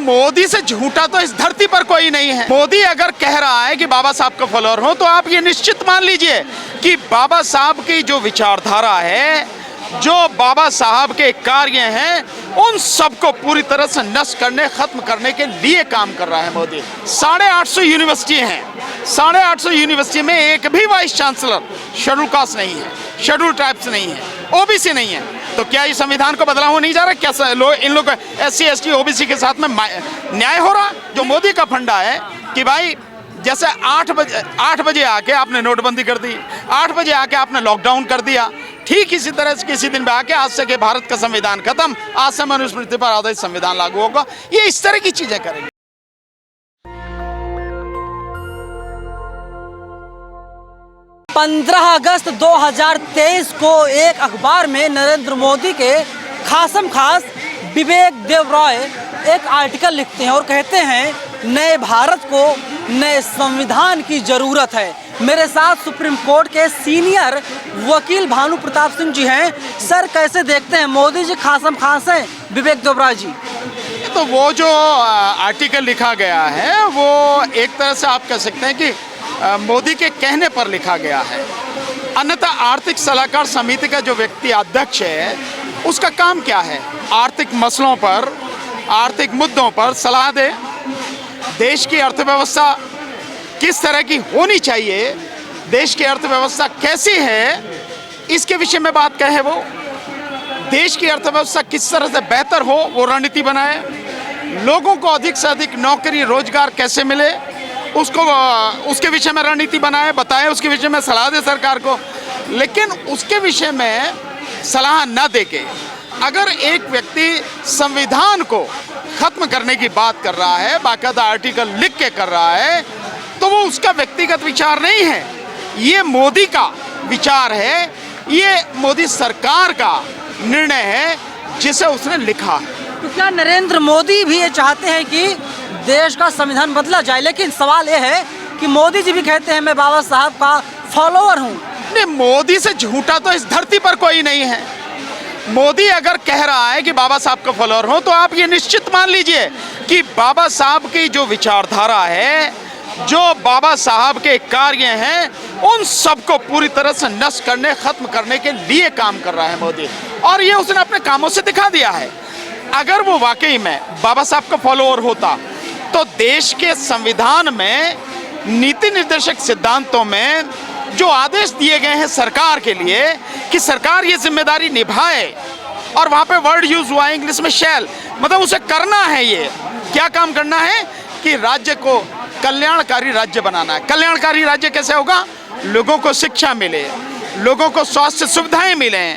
मोदी से झूठा तो इस धरती पर कोई नहीं है। मोदी अगर कह रहा है कि बाबा साहब का फॉलोअर हो, तो आप ये निश्चित मान लीजिए कि बाबा साहब की जो विचारधारा है, जो बाबा साहब के कार्य हैं, उन सबको पूरी तरह से नष्ट करने, खत्म करने के लिए काम कर रहा है मोदी। 850 यूनिवर्सिटी हैं, 850 यूनिवर्सिटी में एक भी वाइस चांसलर शेड्यूल कास्ट नहीं है, शेड्यूल ट्राइब्स नहीं है, ओबीसी नहीं है। तो क्या ये संविधान को बदला हुआ नहीं जा रहा? क्या इन लोग SC ST OBC के साथ में न्याय हो रहा? जो मोदी का फंडा है कि भाई जैसे 8 बजे आके आपने नोटबंदी कर दी, 8 बजे आके आपने लॉकडाउन कर दिया, ठीक इसी तरह से किसी दिन में आके आज से कि भारत का संविधान खत्म, आज से मनुस्मृति पर आधारित संविधान लागू होगा। ये इस तरह की चीजें करेंगे। 15 अगस्त 2023 को एक अखबार में नरेंद्र मोदी के खासम खास विवेक देव रॉय एक आर्टिकल लिखते हैं और कहते हैं नए भारत को नए संविधान की ज़रूरत है। मेरे साथ सुप्रीम कोर्ट के सीनियर वकील भानु प्रताप सिंह जी हैं। सर, कैसे देखते हैं मोदी जी खासम खास हैं विवेक देव रॉय जी? तो वो जो आर्टिकल लिखा गया है वो एक तरह से आप कह सकते हैं कि मोदी के कहने पर लिखा गया है। अन्यथा आर्थिक सलाहकार समिति का जो व्यक्ति अध्यक्ष है, उसका काम क्या है? आर्थिक मसलों पर, आर्थिक मुद्दों पर सलाह दे। देश की अर्थव्यवस्था किस तरह की होनी चाहिए, देश की अर्थव्यवस्था कैसी है, इसके विषय में बात कहे। वो देश की अर्थव्यवस्था किस तरह से बेहतर हो, वो रणनीति बनाए। लोगों को अधिक से अधिक नौकरी रोजगार कैसे मिले, उसके विषय में रणनीति बनाए, बताए, उसके विषय में सलाह दे सरकार को। लेकिन उसके विषय में सलाह न देके अगर एक व्यक्ति संविधान को खत्म करने की बात कर रहा है, बाकायदा आर्टिकल लिख के कर रहा है, तो वो उसका व्यक्तिगत विचार नहीं है, ये मोदी का विचार है, ये मोदी सरकार का निर्णय है जिसे उसने लिखा है। तो क्या नरेंद्र मोदी भी ये चाहते हैं कि देश का संविधान बदला जाए? लेकिन सवाल ये है कि मोदी जी भी कहते हैं मैं बाबा साहब का फॉलोअर हूँ। नहीं, मोदी से झूठा तो इस धरती पर कोई नहीं है। मोदी अगर कह रहा है कि बाबा साहब का फॉलोअर हो, तो आप ये निश्चित मान लीजिए कि बाबा साहब की जो विचारधारा है, जो बाबा साहब के कार्य हैं, उन सबको पूरी तरह से नष्ट करने, खत्म करने के लिए काम कर रहा है मोदी। और ये उसने अपने कामों से दिखा दिया है। अगर वो वाकई में बाबा साहब का फॉलोअर होता, तो देश के संविधान में, नीति निर्देशक सिद्धांतों में जो आदेश दिए गए हैं सरकार के लिए कि सरकार ये जिम्मेदारी निभाए, और वहाँ पे वर्ड यूज हुआ है इंग्लिश में शैल, मतलब उसे करना है। ये क्या काम करना है कि राज्य को कल्याणकारी राज्य बनाना है। कल्याणकारी राज्य कैसे होगा? लोगों को शिक्षा मिले, लोगों को स्वास्थ्य सुविधाएं मिले,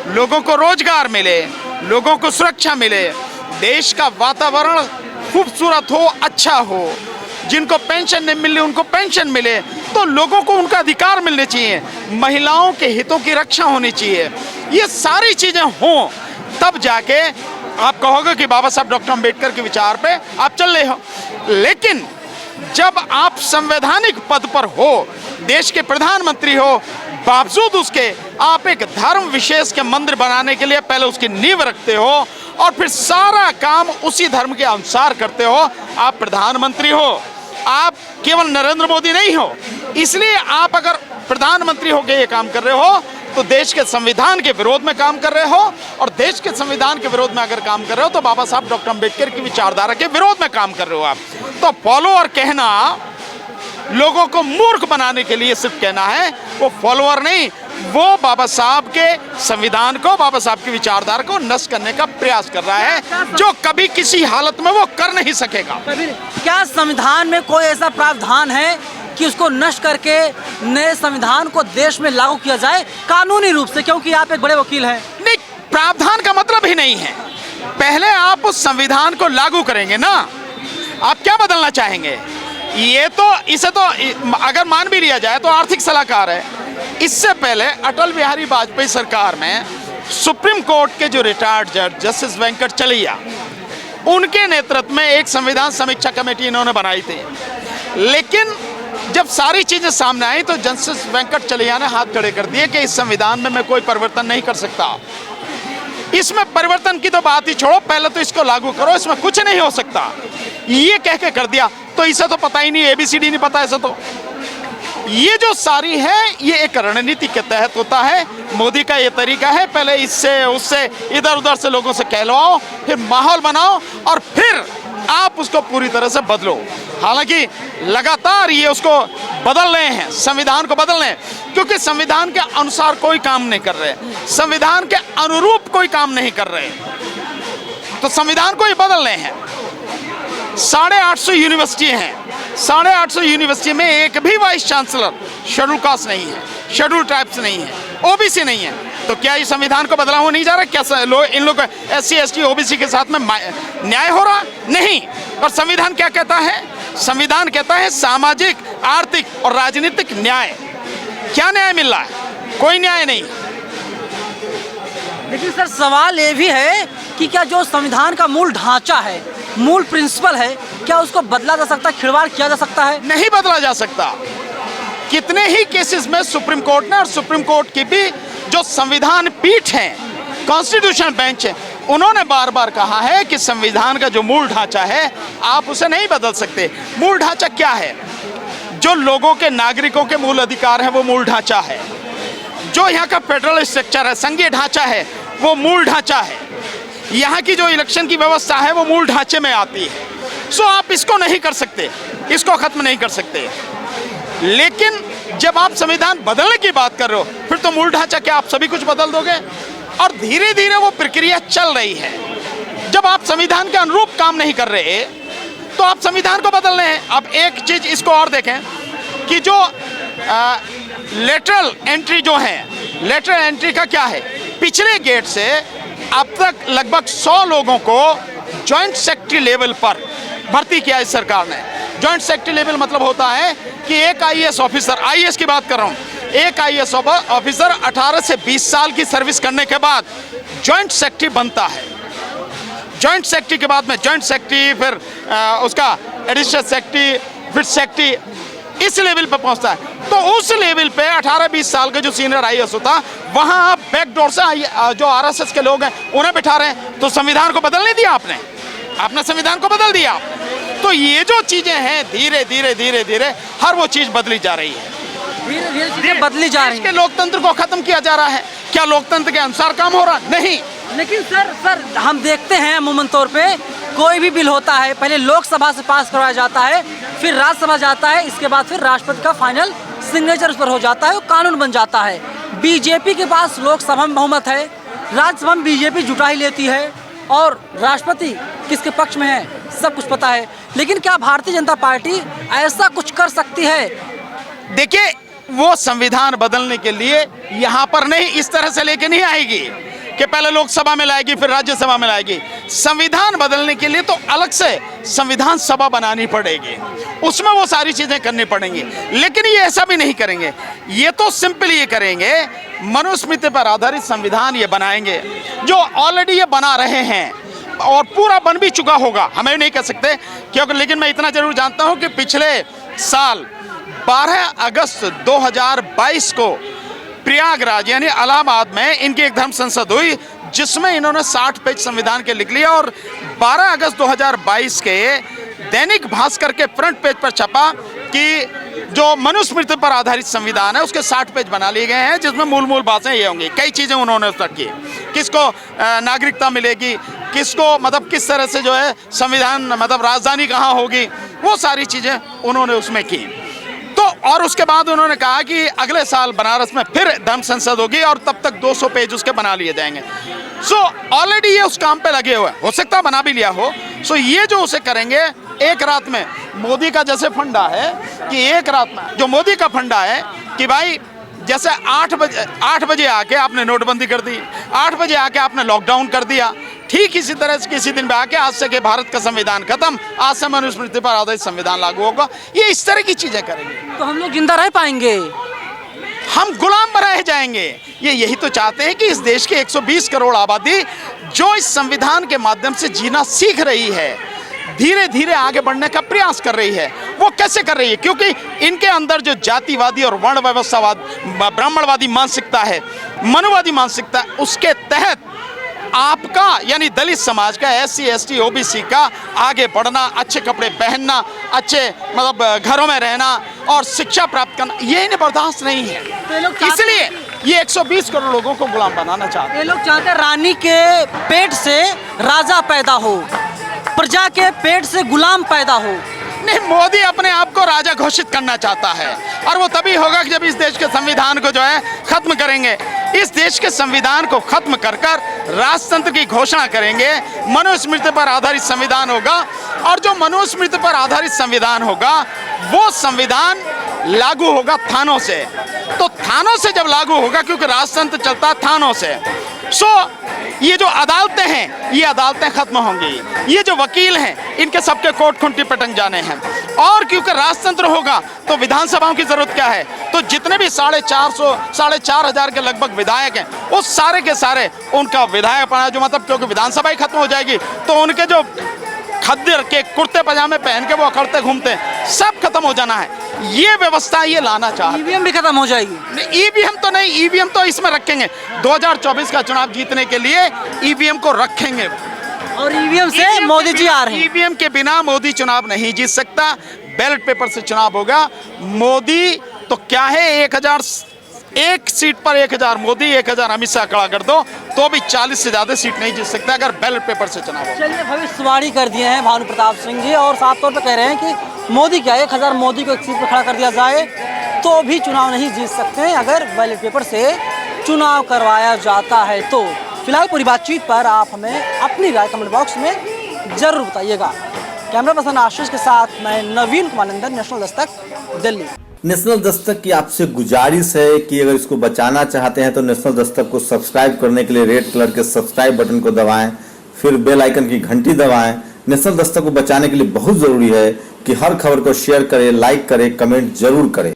लोगों को रोजगार मिले, लोगों को सुरक्षा मिले, देश का वातावरण खूबसूरत हो, अच्छा हो, जिनको पेंशन नहीं मिले उनको पेंशन मिले, तो लोगों को उनका अधिकार मिलने चाहिए, महिलाओं के हितों की रक्षा होनी चाहिए। ये सारी चीजें हों, तब जाके आप कहोगे कि बाबा साहब डॉक्टर अंबेडकर के विचार पे आप चल रहे हो। लेकिन जब आप संवैधानिक पद पर हो, देश के प्रधानमंत्री हो, बावजूद उसके आप एक धर्म विशेष के मंदिर बनाने के लिए पहले उसकी नींव रखते हो और फिर सारा काम उसी धर्म के अनुसार करते हो, आप प्रधानमंत्री हो। आप केवल नरेंद्र मोदी नहीं हो, इसलिए आप अगर प्रधानमंत्री होकर ये काम कर रहे हो, तो देश के संविधान के विरोध में काम कर रहे हो, और देश के संविधान के विरोध में अगर काम कर रहे हो, तो बाबा साहब डॉक्टर अंबेडकर की विचारधारा के विरोध में काम कर रहे हो आप। तो फॉलोअर कहना लोगों को मूर्ख बनाने के लिए सिर्फ कहना है, वो फॉलोअर नहीं, वो बाबा साहब के संविधान को, बाबा साहब की विचारधारा को नष्ट करने का प्रयास कर रहा है, जो कभी किसी हालत में वो कर नहीं सकेगा। क्या संविधान में कोई ऐसा प्रावधान है कि उसको नष्ट करके नए संविधान को देश में लागू किया जाए कानूनी रूप से? क्योंकि आप एक बड़े वकील हैं। नहीं, प्रावधान का मतलब ही नहीं है। पहले आप उस संविधान को लागू करेंगे ना, आप क्या बदलना चाहेंगे? ये तो, इसे तो अगर मान भी लिया जाए तो आर्थिक सलाहकार है। इससे पहले अटल बिहारी वाजपेयी सरकार में सुप्रीम कोर्ट के जो रिटायर्ड जज जस्टिस वेंकट चलैया, उनके नेतृत्व में एक संविधान समीक्षा कमेटी इन्होंने बनाई थी। लेकिन जब सारी चीजें सामने आई तो जस्टिस वेंकट चलैया ने हाथ खड़े कर दिए कि इस संविधान में मैं कोई परिवर्तन नहीं कर सकता। इसमें परिवर्तन की तो बात ही छोड़ो, पहले तो इसको लागू करो, इसमें कुछ नहीं हो सकता। ये कह के कर दिया, तो इसे तो पता ही नहीं, ABCD नहीं पता इसे तो। ये जो सारी है ये एक रणनीति के तहत होता है। मोदी का ये तरीका है, पहले इससे उससे इधर उधर से लोगों से कहलवाओ, फिर माहौल बनाओ और फिर आप उसको पूरी तरह से बदलो। हालांकि लगातार ये उसको बदल रहे हैं, संविधान को बदल रहे हैं, क्योंकि संविधान के अनुसार कोई काम नहीं कर रहे, संविधान के अनुरूप कोई काम नहीं कर रहे, तो संविधान को ही बदल रहे हैं। 850 यूनिवर्सिटी हैं, 850 यूनिवर्सिटी में एक भी वाइस चांसलर शेड्यूल कास्ट नहीं है, शेड्यूल ट्राइब्स नहीं है, OBC नहीं है, तो क्या ये संविधान को बदला हो नहीं जा रहा? क्या इन लोग SC ST OBC के साथ में न्याय हो रहा? नहीं। और संविधान क्या कहता है? संविधान कहता है सामाजिक, आर्थिक और राजनीतिक न्याय। क्या न्याय मिल रहा है? कोई न्याय नहीं। लेकिन सर सवाल ये भी है कि क्या जो संविधान का मूल ढांचा है, मूल प्रिंसिपल है, क्या उसको बदला जा सकता है, खिलवाड़ किया जा सकता है? नहीं बदला जा सकता। कितने ही केसेस में सुप्रीम कोर्ट ने, और सुप्रीम कोर्ट की भी जो संविधान पीठ है, कॉन्स्टिट्यूशन बेंच है, उन्होंने बार बार कहा है कि संविधान का जो मूल ढांचा है आप उसे नहीं बदल सकते। मूल ढांचा क्या है? जो लोगों के, नागरिकों के मूल अधिकार हैं वो मूल ढांचा है। जो यहाँ का फेडरल स्ट्रक्चर है, संघीय ढांचा है, वो मूल ढांचा है। यहाँ की जो इलेक्शन की व्यवस्था है वो मूल ढांचे में आती है। सो आप इसको नहीं कर सकते, इसको खत्म नहीं कर सकते। लेकिन जब आप संविधान बदलने की बात कर रहे हो, फिर तो मूल ढांचा क्या आप सभी कुछ बदल दोगे? और धीरे धीरे वो प्रक्रिया चल रही है। जब आप संविधान के अनुरूप काम नहीं कर रहे तो आप संविधान को बदल रहे हैं। अब एक चीज इसको और देखें कि जो लेटरल एंट्री जो है, लेटरल एंट्री का क्या है? पिछले गेट से अब तक लगभग 100 लोगों को जॉइंट सेक्रेटरी लेवल पर भर्ती किया इस सरकार ने। जॉइंट सेक्रेटरी लेवल मतलब होता है कि एक IAS ऑफिसर, IAS की बात कर रहा हूँ, एक IAS ऑफिसर 18 से 20 साल की सर्विस करने के बाद जॉइंट सेक्रेटरी बनता है। जॉइंट सेक्रेटरी के बाद में जॉइंट सेक्रेटरी, फिर उसका एडिशनल सेक्रेटरी, फिर सेक्रेटरी, इस लेवल पे पहुंचता है। तो उस लेवल पे 18-20 साल के जो सीनियर IAS होता, वहां आप बैकडोर से जो RSS के लोग हैं उन्हें बिठा रहे हैं। तो संविधान को बदल नहीं दिया आपने, आपने संविधान को बदल दिया आपने। तो ये जो चीजें हैं धीरे धीरे धीरे धीरे हर वो चीज बदली जा रही है, धीरे धीरे चीजें बदली जा रही के हैं। लोकतंत्र को खत्म किया जा रहा है। क्या लोकतंत्र के अनुसार काम हो रहा? नहीं। लेकिन सर हम देखते हैं अमूमन तौर पे कोई भी बिल होता है पहले लोकसभा से पास करवाया जाता है, फिर राज्यसभा जाता है, इसके बाद फिर राष्ट्रपति का फाइनल सिग्नेचर उस पर हो जाता है, वो कानून बन जाता है। बीजेपी के पास लोकसभा में बहुमत है, राज्यसभा में बीजेपी जुटा ही लेती है, और राष्ट्रपति किसके पक्ष में है सब कुछ पता है। लेकिन क्या भारतीय जनता पार्टी ऐसा कुछ कर सकती है? देखिए, वो संविधान बदलने के लिए यहाँ पर नहीं, इस तरह से लेके नहीं आएगी कि पहले लोकसभा में लाएगी फिर राज्यसभा में लाएगी। संविधान बदलने के लिए तो अलग से संविधान सभा बनानी पड़ेगी, उसमें वो सारी चीजें करनी पड़ेंगी। लेकिन ये ऐसा भी नहीं करेंगे, ये तो सिंपल ये करेंगे, मनुस्मृति पर आधारित संविधान ये बनाएंगे, जो ऑलरेडी ये बना रहे हैं और पूरा बन भी चुका होगा, हमें नहीं कह सकते क्योंकि। लेकिन मैं इतना जरूर जानता हूं कि पिछले साल 12 अगस्त 2022 को प्रयागराज यानी इलाहाबाद में इनकी एक धर्म संसद हुई, जिसमें इन्होंने 60 पेज संविधान के लिख लिया, और 12 अगस्त 2022 के दैनिक भास्कर के फ्रंट पेज पर छपा कि जो मनुस्मृति पर आधारित संविधान है उसके 60 पेज बना लिए गए हैं, जिसमें मूल बातें ये होंगी। कई चीज़ें उन्होंने उस तक की, किसको नागरिकता मिलेगी, किसको मतलब किस तरह से जो है संविधान मतलब राजधानी कहाँ होगी, वो सारी चीज़ें उन्होंने उसमें की। तो और उसके बाद उन्होंने कहा कि अगले साल बनारस में फिर धर्म संसद होगी और तब तक 200 पेज उसके बना लिए जाएंगे। सो ऑलरेडी ये उस काम पे लगे हुए हैं, हो सकता है बना भी लिया हो। सो ये जो उसे करेंगे एक रात में, मोदी का जैसे फंडा है कि एक रात में जो मोदी का फंडा है कि भाई जैसे 8 बजे आके आपने नोटबंदी कर दी, 8 बजे आके आपने लॉकडाउन कर दिया, ठीक इसी तरह से किसी दिन पे आके आज से कि भारत का संविधान खत्म, आज से मनुस्मृति पर आधारित संविधान लागू होगा। ये इस तरह की चीजें करेंगे तो हम लोग जिंदा रह पाएंगे, हम गुलाम बनाए जाएंगे। ये यही तो चाहते हैं कि इस देश की 120 करोड़ आबादी जो इस संविधान के माध्यम से जीना सीख रही है, धीरे धीरे आगे बढ़ने का प्रयास कर रही है, वो कैसे कर रही है? क्योंकि इनके अंदर जो जातिवादी और वर्ण व्यवस्थावाद, ब्राह्मणवादी मानसिकता है, मनुवादी मानसिकता है, उसके तहत आपका यानी दलित समाज का, SC ST OBC का आगे बढ़ना, अच्छे कपड़े पहनना, अच्छे मतलब घरों में रहना और शिक्षा प्राप्त करना, ये इन्हें बर्दाश्त नहीं है। ये लोग चाहते इसलिए ये 120 करोड़ लोगों को गुलाम बनाना चाहते हैं। ये लोग चाहते हैं रानी के पेट से राजा पैदा हो, प्रजा के पेट से गुलाम पैदा हो। नहीं, मोदी अपने आप को राजा घोषित करना चाहता है और वो तभी होगा कि जब इस देश के संविधान को जो है खत्म करेंगे। इस देश के संविधान को खत्म कर राजतंत्र की घोषणा करेंगे। मनुस्मृति पर आधारित संविधान होगा और जो मनुस्मृति पर आधारित संविधान होगा वो संविधान लागू होगा थानों से। तो थानों से जब लागू होगा, क्योंकि राजतंत्र चलता थानों से, ये जो अदालतें हैं ये अदालतें खत्म होंगी। ये जो वकील हैं इनके सबके कोर्ट खुंटी पटक जाने हैं। और क्योंकि राजतंत्र होगा तो विधानसभाओं की जरूरत क्या है? तो जितने भी 4,500 के लगभग विधायक हैं वो सारे के सारे उनका विधायक पना, जो मतलब क्योंकि विधानसभा ही खत्म हो जाएगी तो उनके जो खद्दर के कुर्ते पजामे पहन के वो अखड़ते घूमते हैं सब खत्म हो जाना है। ये व्यवस्था ये लाना चाहते हैं। ईवीएम भी खत्म हो जाएगी। ईवीएम तो नहीं, ईवीएम तो इसमें रखेंगे। 2024 का चुनाव जीतने के लिए ईवीएम को रखेंगे और ईवीएम से मोदी जी आ रहे हैं। ईवीएम के बिना मोदी चुनाव नहीं जीत सकता। बैलेट पेपर से चुनाव होगा। मोदी तो क्या है, 1 सीट पर 1000 मोदी, 1000 अमित शाह खड़ा कर दो तो भी 40 से ज्यादा सीट नहीं जीत सकता अगर बैलेट पेपर से चुनाव होगा। चलिए, भविष्यवाणी कर दिए हैं भानु प्रताप सिंह जी और साफ तौर पर कह रहे हैं कि मोदी क्या 1000 मोदी को एक सीट पर खड़ा कर दिया जाए तो भी चुनाव नहीं जीत सकते हैं अगर बैलेट पेपर से चुनाव करवाया जाता है। तो फिलहाल पूरी बातचीत पर आप हमें अपनी राय कमेंट बॉक्स में जरूर बताइएगा। कैमरा पर्सन आशीष के साथ मैं नवीन कुमार नंदन, नेशनल दस्तक, दिल्ली। नेशनल दस्तक की आपसे गुजारिश है कि अगर इसको बचाना चाहते हैं तो नेशनल दस्तक को सब्सक्राइब करने के लिए रेड कलर के सब्सक्राइब बटन को दबाएं, फिर बेल आइकन की घंटी दबाएं। नेशनल दस्तक को बचाने के लिए बहुत जरूरी है कि हर खबर को शेयर करें, लाइक करें, कमेंट जरूर करें।